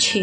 6۔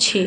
6،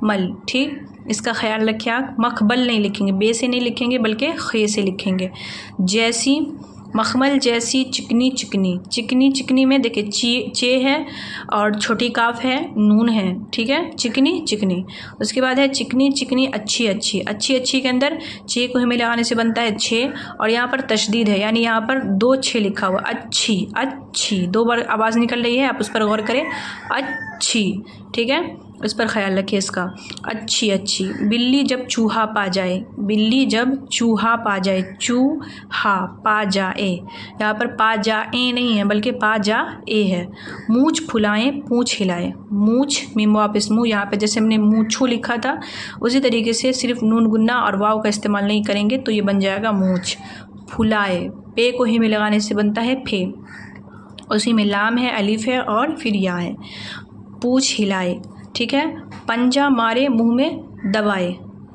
मखमल, ठीक, इसका ख्याल रखिए आप। मखबल नहीं लिखेंगे, बे से नहीं लिखेंगे बल्कि खे से लिखेंगे। जैसी, मखमल जैसी चिकनी चिकनी, चिकनी चिकनी में देखिए चे है और छोटी काफ है, नून है, ठीक है, चिकनी चिकनी। उसके बाद है चिकनी चिकनी अच्छी अच्छी, अच्छी अच्छी के अंदर चे को हमें लगाने से बनता है छे, और यहाँ पर तशदीद है, यानी यहाँ पर 2 छे लिखा हुआ, अच्छी अच्छी, 2 बार आवाज़ निकल रही है, आप उस पर गौर करें, अच्छी, ठीक है, इस पर ख्याल रखिए इसका, अच्छी अच्छी। बिल्ली जब चूहा पा जाए, बिल्ली जब चूहा पा जाए, चूहा पा जाए, यहाँ पर पा जाए नहीं है बल्कि पा जा ए है। मूंछ फुलाएं पूंछ हिलाए, मूंछ मीम वापस मुँह, यहाँ पे जैसे हमने मूंछू लिखा था उसी तरीके से सिर्फ नून गुन्ना और वाव का इस्तेमाल नहीं करेंगे तो ये बन जाएगा मूंछ। फुलाए, पे को ही में लगाने से बनता है फे, उसी में लाम है, अलिफ है और फिर या है। पूंछ हिलाए, ठीक है। पंजा मारे मुंह में दबाए,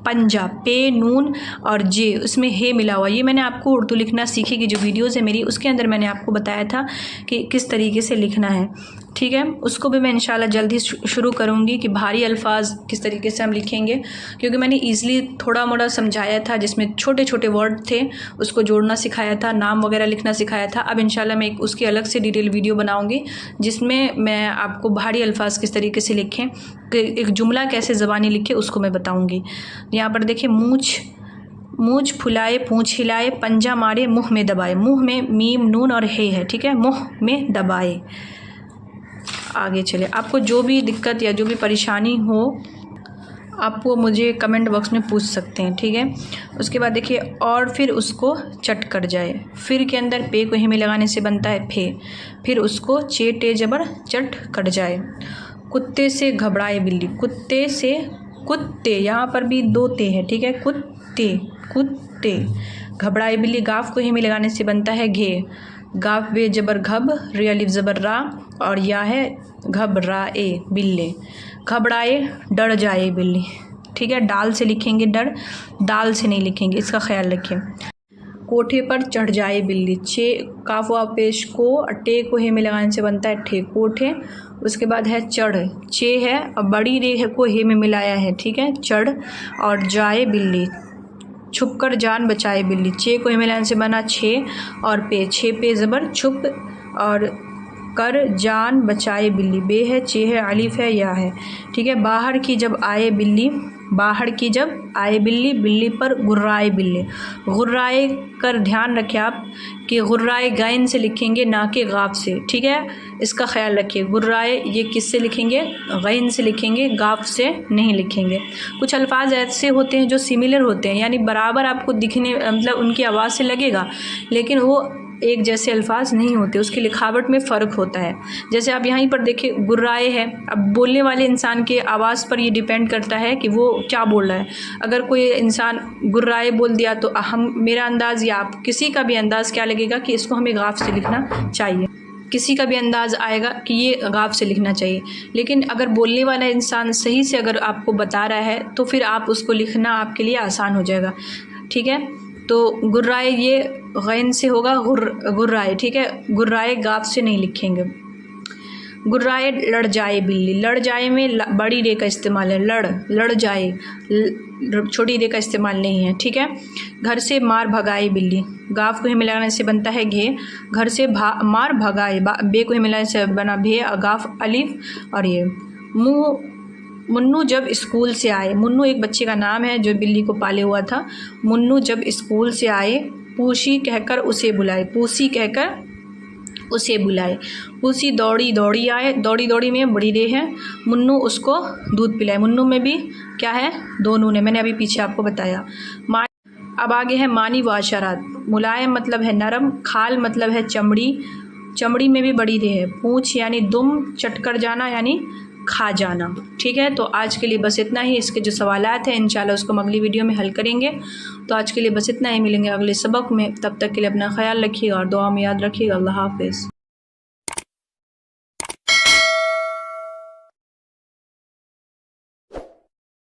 पंजा, पे नून और जे, उसमें हे मिला हुआ। ये मैंने आपको उर्दू लिखना सीखी की जो वीडियोज़ है मेरी, उसके अंदर मैंने आपको बताया था कि किस तरीके से लिखना है, ठीक है। उसको भी मैं इंशाल्लाह जल्दी शुरू करूँगी कि भारी अल्फाज किस तरीके से हम लिखेंगे, क्योंकि मैंने ईज़िली थोड़ा मोड़ा समझाया था जिसमें छोटे छोटे वर्ड थे उसको जोड़ना सिखाया था, नाम वगैरह लिखना सिखाया था। अब इंशाल्लाह मैं एक उसकी अलग से डिटेल वीडियो बनाऊँगी जिसमें मैं आपको भारी अल्फाज किस तरीके से लिखें, एक जुमला कैसे ज़बानी लिखे उसको मैं बताऊँगी। यहाँ पर देखिए मूंछ फुलाए पूंछ हिलाए, पंजा मारे मुँह में दबाए, मुँह में मीम नून और हे है, ठीक है, मुँह में दबाए। आगे चले, आपको जो भी दिक्कत या जो भी परेशानी हो आप वो मुझे कमेंट बॉक्स में पूछ सकते हैं, ठीक है। उसके बाद देखिए, और फिर उसको चट कर जाए, फिर के अंदर पे को ही में लगाने से बनता है फे, फिर उसको चे टे जबर चट कट जाए। कुत्ते से घबराए बिल्ली, कुत्ते से कुत्ते, यहाँ पर भी 2 ते है, ठीक है, कुत्ते कुत्ते। घबराए बिल्ली, गाफ को ही में लगाने से बनता है घे, गाफ बे जबर घब, रे अलिफ ज़बर रा और या है घबराए बिल्ले। घबराए डर जाए बिल्ली, ठीक है, डाल से लिखेंगे डर, दाल से नहीं लिखेंगे, इसका ख्याल रखें। कोठे पर चढ़ जाए बिल्ली, चे काफ वा पेश को टे को हे में लगाने से बनता है ठे, कोठे। उसके बाद है चढ़, चे है और बड़ी रे है को हे में मिलाया है, ठीक है, चढ़ और जाए बिल्ली, छुप कर जान बचाए बिल्ली, चे को मिलाने से बना छे और पे, छे पे ज़बर छुप और कर जान बचाए बिल्ली, बे है चे है अलिफ है या है, ठीक है। बाहर की जब आए बिल्ली, बाहर की जब आए बिल्ली, बिल्ली पर गुर्राए बिल्ली, गुर्राए कर ध्यान रखें आप कि गुर्राए गाइन से लिखेंगे ना कि गाफ से, ठीक है, इसका ख्याल रखिए। गुर्राए ये किससे लिखेंगे, गाइन से लिखेंगे, गाफ से नहीं लिखेंगे। कुछ अल्फाज ऐसे होते हैं जो सिमिलर होते हैं, यानी बराबर आपको दिखने मतलब उनकी आवाज़ से लगेगा लेकिन वो एक जैसे अल्फाज नहीं होते, उसकी लिखावट में फ़र्क होता है। जैसे आप यहाँ पर देखिए गुर्राए है, अब बोलने वाले इंसान के आवाज़ पर ये डिपेंड करता है कि वो क्या बोल रहा है। अगर कोई इंसान गुर्राए बोल दिया तो मेरा अंदाज़ या आप किसी का भी अंदाज़ क्या लगेगा कि इसको हमें गाफ से लिखना चाहिए, किसी का भी अंदाज़ आएगा कि ये गाफ से लिखना चाहिए। लेकिन अगर बोलने वाला इंसान सही से अगर आपको बता रहा है तो फिर आप उसको लिखना आपके लिए आसान हो जाएगा, ठीक है। तो गुर्राए ये गैन से होगा गुर्राए, ठीक है, गुर्राए गाफ से नहीं लिखेंगे। गुर्राए लड़ जाए बिल्ली, लड़ जाए में बड़ी रे का इस्तेमाल है, लड़ जाए, छोटी रे का इस्तेमाल नहीं है, ठीक है। घर से मार भगाए बिल्ली, गाफ को ही मिलाने से बनता है घे, घर से मार भगाए, बे को ही मिलाने से बना भे, गाफ अलिफ और ये। मुन्नू जब स्कूल से आए, मुन्नू एक बच्चे का नाम है जो बिल्ली को पाले हुआ था। मुन्नू जब स्कूल से आए, पूसी कहकर उसे बुलाए, पूसी कहकर उसे बुलाए। पूसी दौड़ी दौड़ी आए, दौड़ी दौड़ी में बड़ी रे है, मुन्नू उसको दूध पिलाए, मुन्नू में भी क्या है, 2 नून है, मैंने अभी पीछे आपको बताया। अब आगे है मानी व अशरात, मुलायम मतलब है नरम, खाल मतलब है चमड़ी, चमड़ी में भी बड़ी रे है, पूँछ यानी दुम, चटकर जाना यानी खा जाना, ठीक है। तो आज के लिए बस इतना ही, इसके जो सवालात हैं इंशाल्लाह उसको हम अगली वीडियो में हल करेंगे। तो आज के लिए बस इतना ही, मिलेंगे अगले सबक में, तब तक के लिए अपना ख्याल रखिएगा और दुआ में याद रखिएगा। अल्लाह हाफ़िज़।